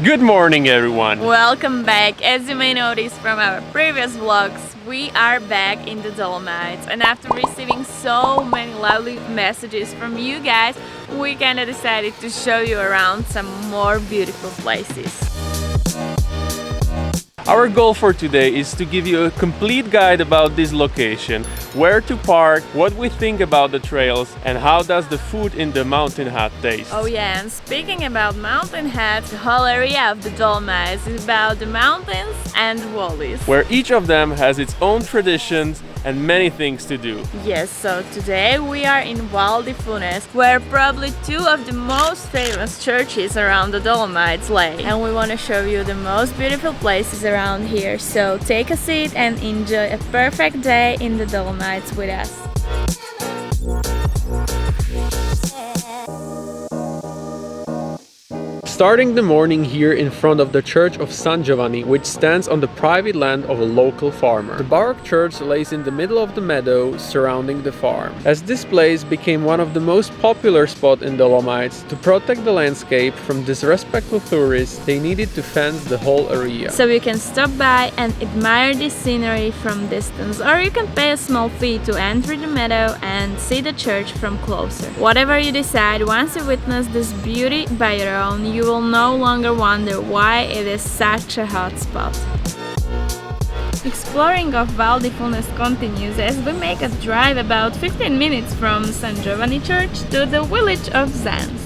Good morning, everyone! Welcome back. As you may notice from our previous vlogs, we are back in the Dolomites, and after receiving so many lovely messages from you guys, we kinda decided to show you around some more beautiful places. Our goal for today is to give you a complete guide about this location, where to park, what we think about the trails, and how does the food in the mountain hut taste. Oh yeah, and speaking about mountain huts, the whole area of the Dolomites is about the mountains and valleys, where each of them has its own traditions and many things to do. Yes, so today we are in Val di Funes, where probably two of the most famous churches around the Dolomites lay. And we want to show you the most beautiful places around here. So take a seat and enjoy a perfect day in the Dolomites with us. Starting the morning here in front of the Church of San Giovanni, which stands on the private land of a local farmer. The Baroque church lays in the middle of the meadow surrounding the farm. As this place became one of the most popular spots in Dolomites, to protect the landscape from disrespectful tourists, they needed to fence the whole area. So you can stop by and admire the scenery from distance, or you can pay a small fee to enter the meadow and see the church from closer. Whatever you decide, once you witness this beauty by your own, you will no longer wonder why it is such a hot spot. Exploring of Val di Funes continues as we make a drive about 15 minutes from San Giovanni Church to the village of Zans.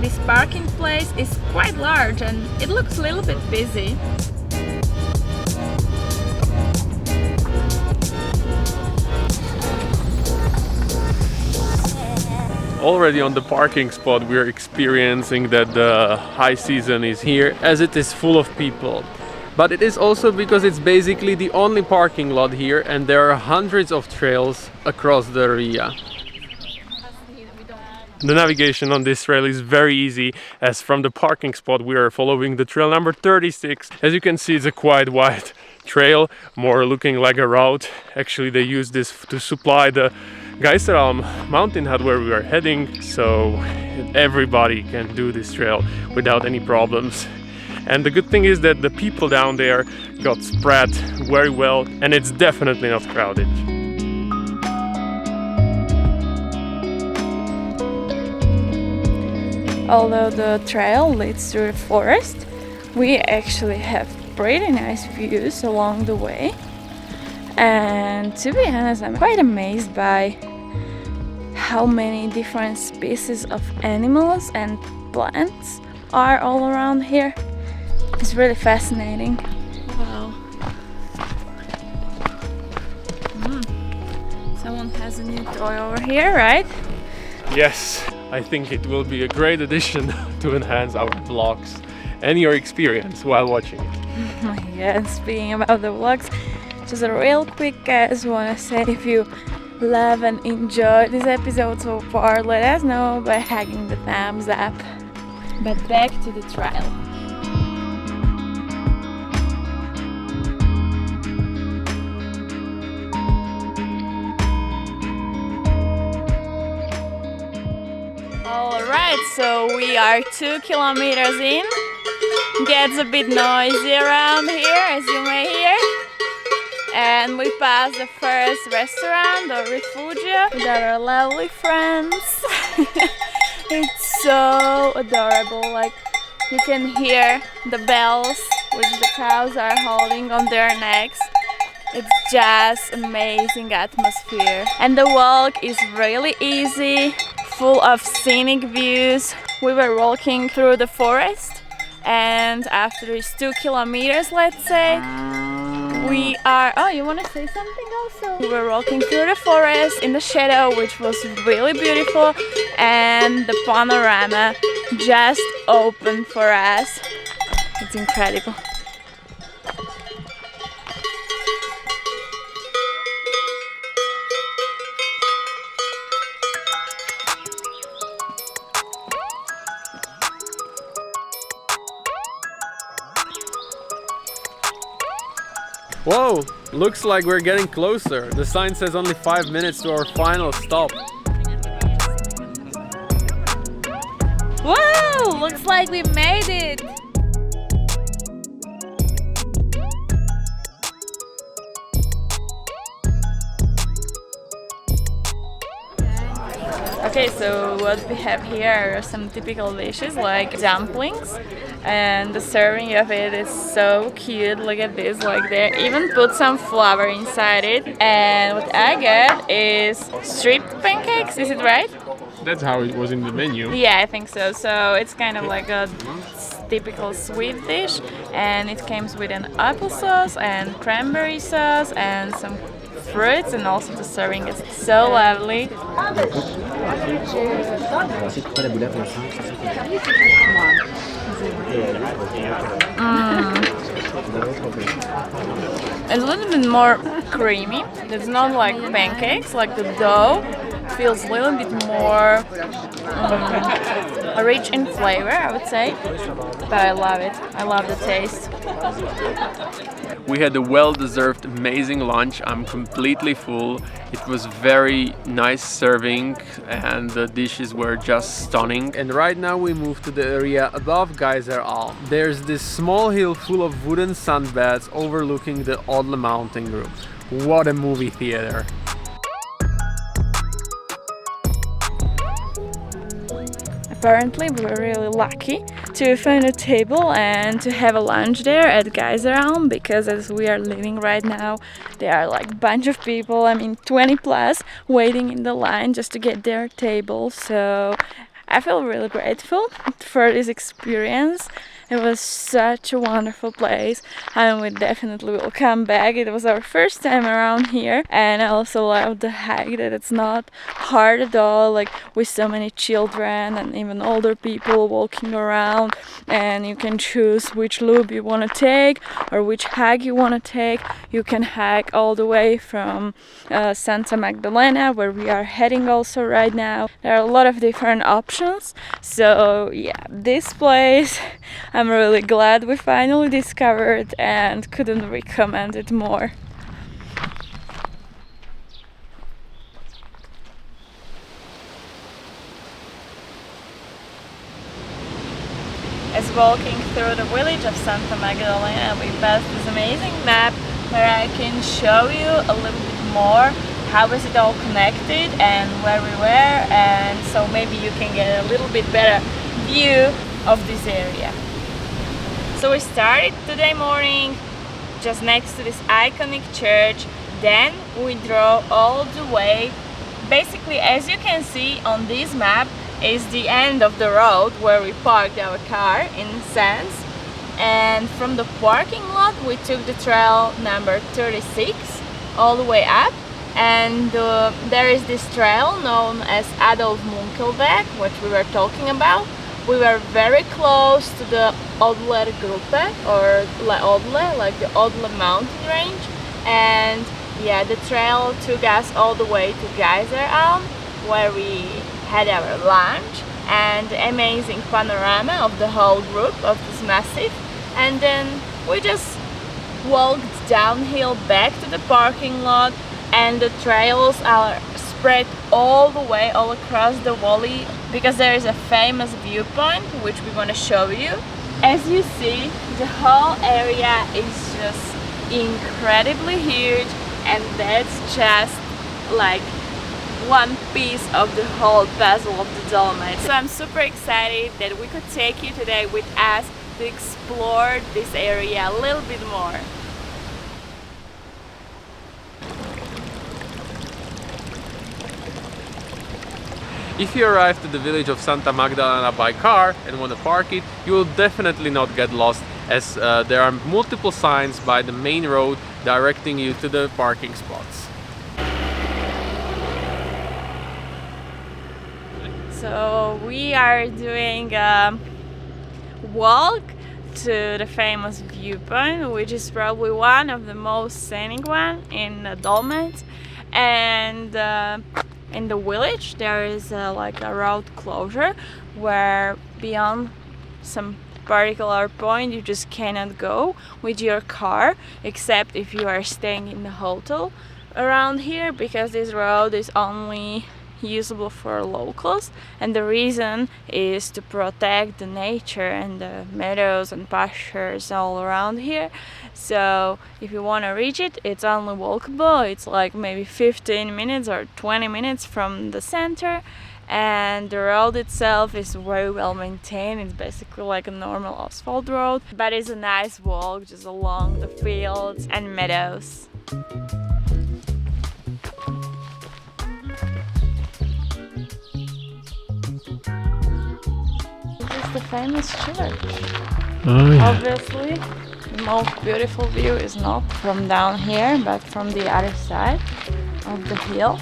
This parking place is quite large and it looks a little bit busy. Already on the parking spot, we are experiencing that the high season is here, as it is full of people. But it is also because it's basically the only parking lot here, and there are hundreds of trails across the area. The navigation on this trail is very easy, as from the parking spot we are following the trail number 36. As you can see, it's a quite wide trail, more looking like a route. Actually, they use this to supply the GEISLER ALM mountain hut where we are heading, so everybody can do this trail without any problems. And the good thing is that the people down there got spread very well, and it's definitely not crowded. Although the trail leads through the forest, we actually have pretty nice views along the way. And to be honest, I'm quite amazed by how many different species of animals and plants are all around here. It's really fascinating. Wow. Someone has a new toy over here, right? Yes, I think it will be a great addition to enhance our vlogs and your experience while watching it. Yeah, speaking about the vlogs, just a real quick guys, want to say if you love and enjoy this episode so far, let us know by hitting the thumbs up. But back to the trail. Alright, so we are 2 kilometers in. Gets a bit noisy around here, as you may hear. And we passed the first restaurant, or Rifugio, with our lovely friends. It's so adorable, like you can hear the bells which the cows are holding on their necks. It's just amazing atmosphere. And the walk is really easy, full of scenic views. We were walking through the forest, and after these 2 kilometers, let's say, we are... Oh, you want to say something also? We were walking through the forest in the shadow, which was really beautiful, and the panorama just opened for us. It's incredible. Whoa, looks like we're getting closer. The sign says only 5 minutes to our final stop. What? looks like we made it! Okay, so what we have here are some typical dishes like dumplings, and the serving of it is so cute. Look at this, like they even put some flour inside it. And what I get is stripped pancakes, is it right? That's how it was in the menu. Yeah, I think so. So it's kind of like a typical sweet dish, and it comes with an applesauce and cranberry sauce and some fruits, and also the serving is so lovely. It's a little bit more creamy. It's not like pancakes, like the dough feels a little bit more rich in flavor, I would say. But I love it. I love the taste. We had a well-deserved amazing lunch. I'm completely full. It was very nice serving and the dishes were just stunning. And right now we move to the area above GEISLER ALM. There's this small hill full of wooden sunbeds overlooking the Odle mountain group. What a movie theater! Apparently we were really lucky to find a table and to have a lunch there at GEISLER ALM, because as we are living right now, there are like a bunch of people, I mean 20 plus, waiting in the line just to get their table. So I feel really grateful for this experience. It was such a wonderful place, and we definitely will come back. It was our first time around here, and I also love the hike, that it's not hard at all, like with so many children and even older people walking around, and you can choose which loop you want to take or which hike you want to take. You can hike all the way from Santa Magdalena, where we are heading also right now. There are a lot of different options. So yeah, this place I'm really glad we finally discovered and couldn't recommend it more. As walking through the village of Santa Magdalena, we passed this amazing map where I can show you a little bit more how is it all connected and where we were, and so maybe you can get a little bit better view of this area. So we started today morning just next to this iconic church, then we drove all the way. Basically, as you can see on this map, is the end of the road where we parked our car in a sense, and from the parking lot we took the trail number 36 all the way up, and there is this trail known as Adolf Munkel, which we were talking about. We were very close to the Odle Gruppe, or Odle, like the Odle mountain range, and yeah, the trail took us all the way to GEISLER ALM, where we had our lunch and amazing panorama of the whole group of this massive, and then we just walked downhill back to the parking lot, and the trails are spread all the way all across the valley, because there is a famous viewpoint which we want to show you. As you see, the whole area is just incredibly huge, and that's just like one piece of the whole puzzle of the Dolomites. So I'm super excited that we could take you today with us to explore this area a little bit more. If you arrive to the village of Santa Magdalena by car and want to park it, you will definitely not get lost, as there are multiple signs by the main road directing you to the parking spots. So we are doing a walk to the famous viewpoint, which is probably one of the most scenic one in the Dolomites, and in the village there is like a road closure where beyond some particular point you just cannot go with your car, except if you are staying in the hotel around here, because this road is only usable for locals, and the reason is to protect the nature and the meadows and pastures all around here. So if you want to reach it, it's only walkable. It's like maybe 15 minutes or 20 minutes from the center, and the road itself is very well maintained. It's basically like a normal asphalt road, but it's a nice walk just along the fields and meadows. This is the famous church. Oh, yeah. Obviously, the most beautiful view is not from down here, but from the other side of the hill.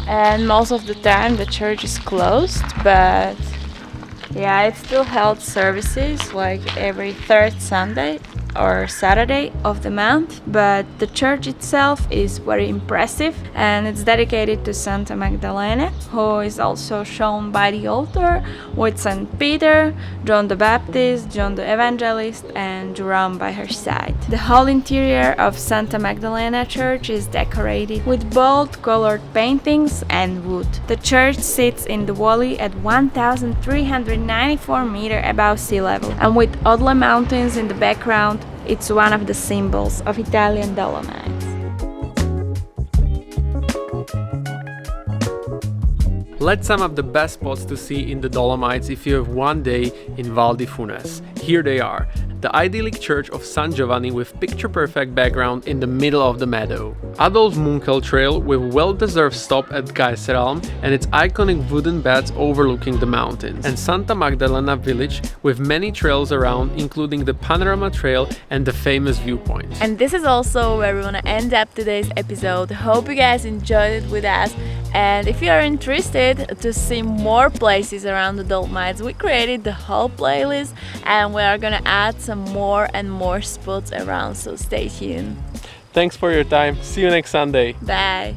And most of the time the church is closed, but yeah, it still held services like every third Sunday or Saturday of the month. But the church itself is very impressive, and it's dedicated to Santa Magdalena, who is also shown by the altar with St. Peter, John the Baptist, John the Evangelist, and Jerome by her side. The whole interior of Santa Maddalena Church is decorated with bold colored paintings and wood. The church sits in the valley at 1,394 meters above sea level, and with Odle Mountains in the background, it's one of the symbols of Italian Dolomites. Let's sum up the best spots to see in the Dolomites if you have one day in Val di Funes. Here they are. The idyllic church of San Giovanni with picture-perfect background in the middle of the meadow. Adolf Munkel trail with well-deserved stop at GEISLER ALM and its iconic wooden beds overlooking the mountains. And Santa Magdalena village with many trails around, including the panorama trail and the famous viewpoint. And this is also where we want to end up today's episode. Hope you guys enjoyed it with us. And if you are interested to see more places around the Dolomites, we created the whole playlist, and we are gonna add some more and more spots around, so stay tuned. Thanks for your time. See you next Sunday. Bye.